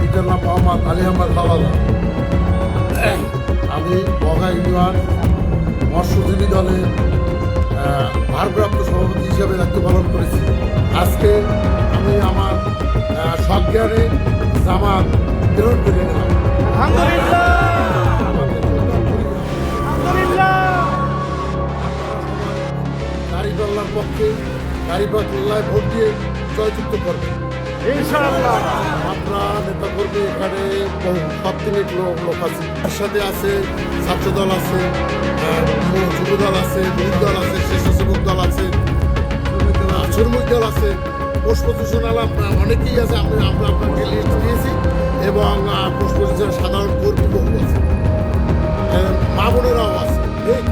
পিতার নাম মোহাম্মদ আলী আহমদ হাওলাদার। আমি বঘা ইউনিয়ন মৎস্যজীবী দলের ভারপ্রাপ্ত সভাপতি হিসেবে দায়িত্ব পালন করেছি। আজকে আমি আমার সজ্ঞানে জামাত গ্রহণ করে নিলাম। কারিগল্লার পক্ষে কারিগল্লায় ভোট দিয়ে জয়যুক্ত করবে ইনশাআল্লাহ। আপনার নেতা কর্মী এখানে সবথেকে লোক আছে, তার সাথে আছে ছাত্র দল আছে, যুব দল আছে, যুব দল আছে, স্বেচ্ছাসেবক দল আছে, শ্রমিক দল আছে, পোস্ট পজিশনাল অনেকেই আছে। আমরা আপনাকে লিস্ট দিয়েছি এবং পোস্ট পজিশনাল সাধারণ কর্মী বহু আছে, মা বোনেরাও আছে।